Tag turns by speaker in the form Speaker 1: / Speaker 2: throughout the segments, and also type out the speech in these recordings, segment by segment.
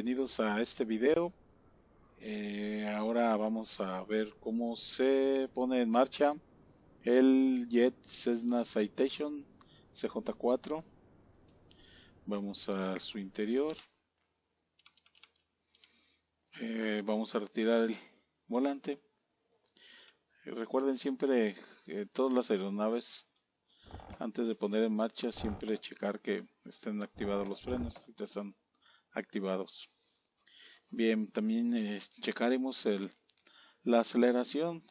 Speaker 1: bienvenidos a este video. Ahora vamos a ver cómo se pone en marcha el Jet Cessna Citation CJ4. Vamos a su interior. Vamos a retirar el volante. Recuerden siempre, todas las aeronaves, antes de poner en marcha, siempre checar que estén activados los frenos, que están activados. Bien, también checaremos la aceleración,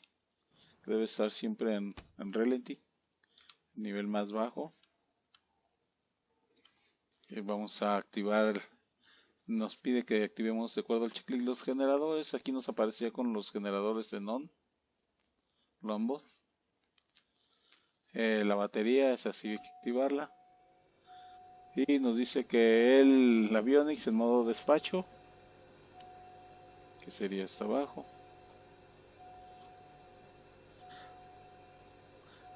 Speaker 1: que debe estar siempre en ralentí, nivel más bajo. Vamos a activar, nos pide que activemos de acuerdo al checklist los generadores. Aquí nos aparecía con los generadores en on, ambos. La batería es así, hay que activarla. Y nos dice que el avionics en modo despacho, que sería hasta abajo.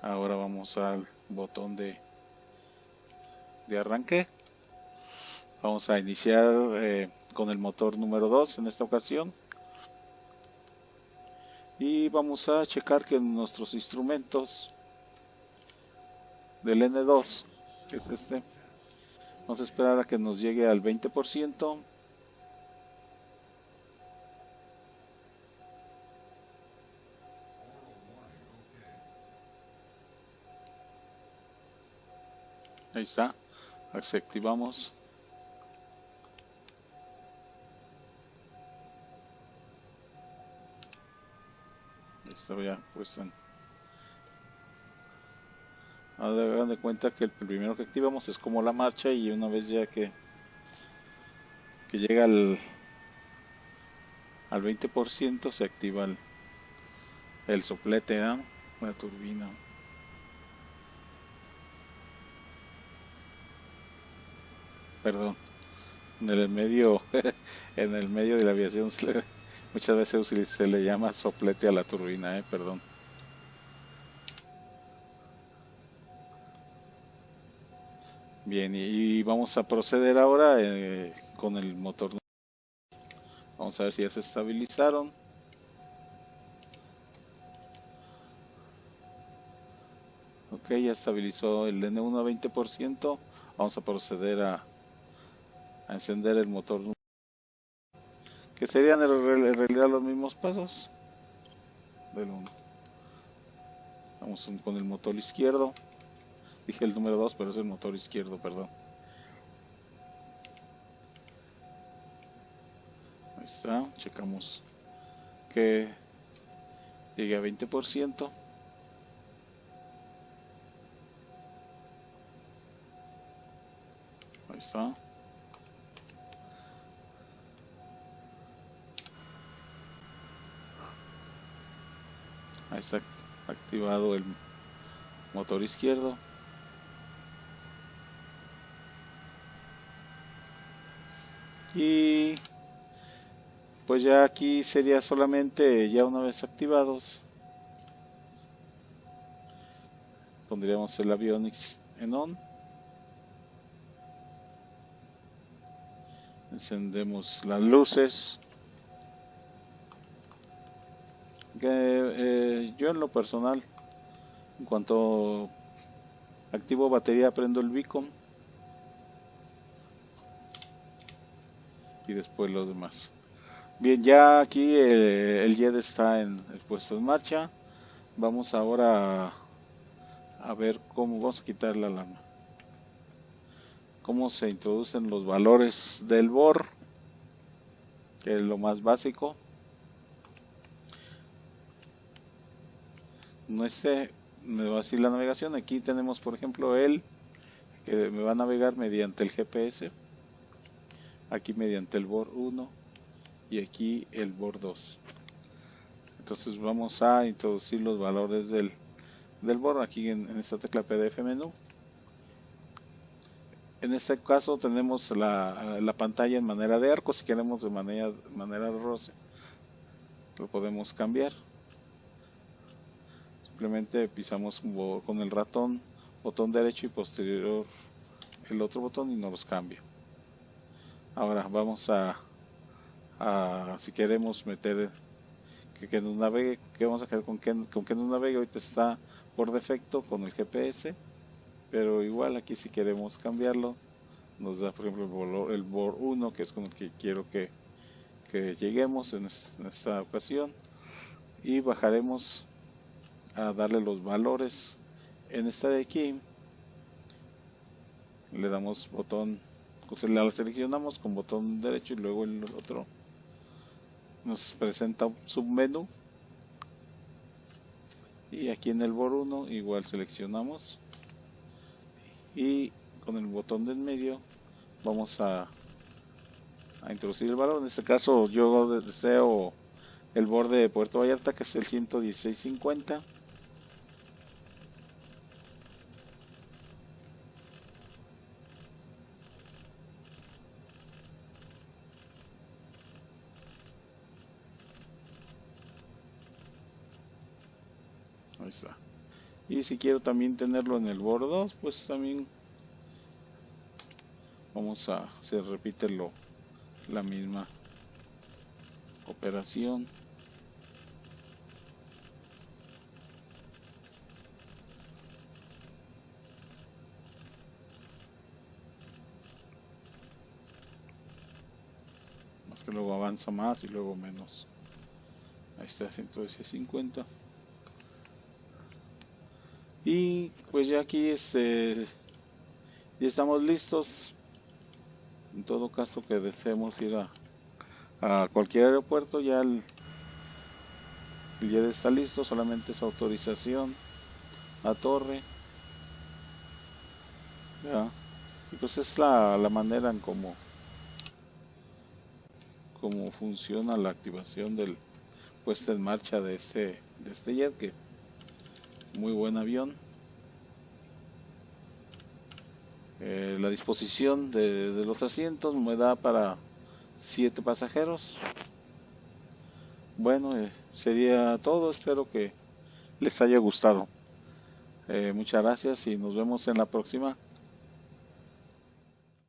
Speaker 1: Ahora vamos al botón de arranque. Vamos a iniciar con el motor número 2 en esta ocasión. Y vamos a checar que nuestros instrumentos del N2, que es este, vamos a esperar a que nos llegue al 20%. Ahí está, activamos. Esto ya pues hagan de cuenta que el primero que activamos es como la marcha, y una vez ya que llega al 20% se activa el soplete, la turbina. Perdón, en el medio en el medio de la aviación muchas veces se le llama soplete a la turbina, perdón. Bien, y vamos a proceder ahora con el motor. Vamos a ver si ya se estabilizaron. Ok, ya estabilizó el N1 a 20%. Vamos a proceder a encender el motor, que serían en realidad los mismos pasos del 1. Vamos con el motor izquierdo. Dije el número 2, pero es el motor izquierdo, perdón. Ahí está, checamos que llegue a 20%. Ahí está. Ahí está activado el motor izquierdo. Y pues ya aquí sería solamente, ya una vez activados, pondríamos el avionics en on. Encendemos las luces. Yo en lo personal, en cuanto activo batería, prendo el beacon y después los demás. Bien, ya aquí el jet está puesto en marcha. Vamos ahora a ver cómo vamos a quitar la alarma, cómo se introducen los valores del BOR, que es lo más básico. Me va a decir la navegación. Aquí tenemos, por ejemplo, que me va a navegar mediante el GPS, aquí mediante el BOR 1 y aquí el BOR 2. Entonces vamos a introducir los valores del BOR aquí en esta tecla PDF menú. En este caso tenemos la pantalla en manera de arco. Si queremos de manera de roce, lo podemos cambiar. Simplemente pisamos con el ratón, botón derecho y posterior el otro botón, y nos los cambia. Ahora vamos a si queremos meter que nos navegue, que vamos a quedar con que nos navegue. Ahorita está por defecto con el GPS, pero igual aquí si queremos cambiarlo nos da por ejemplo el BOR 1, que es con el que quiero que lleguemos en esta ocasión, y bajaremos a darle los valores. En esta de aquí le damos botón, la seleccionamos con botón derecho y luego el otro nos presenta un submenú, y aquí en el BOR 1 igual seleccionamos y con el botón de en medio vamos a introducir el valor. En este caso yo deseo el borde de Puerto Vallarta, que es el 116.50. Ahí está. Y si quiero también tenerlo en el borde 2, pues también se repite la misma operación. Más que luego avanza más y luego menos. Ahí está, 116.50. Y pues ya aquí ya estamos listos. En todo caso que deseemos ir a cualquier aeropuerto, ya el jet está listo, solamente es autorización a torre. ¿Ya? Y pues es la manera en cómo funciona la activación del puesta en marcha de este jet, que muy buen avión. La disposición de los asientos me da para 7 pasajeros. Bueno, sería todo. Espero que les haya gustado. Muchas gracias y nos vemos en la próxima.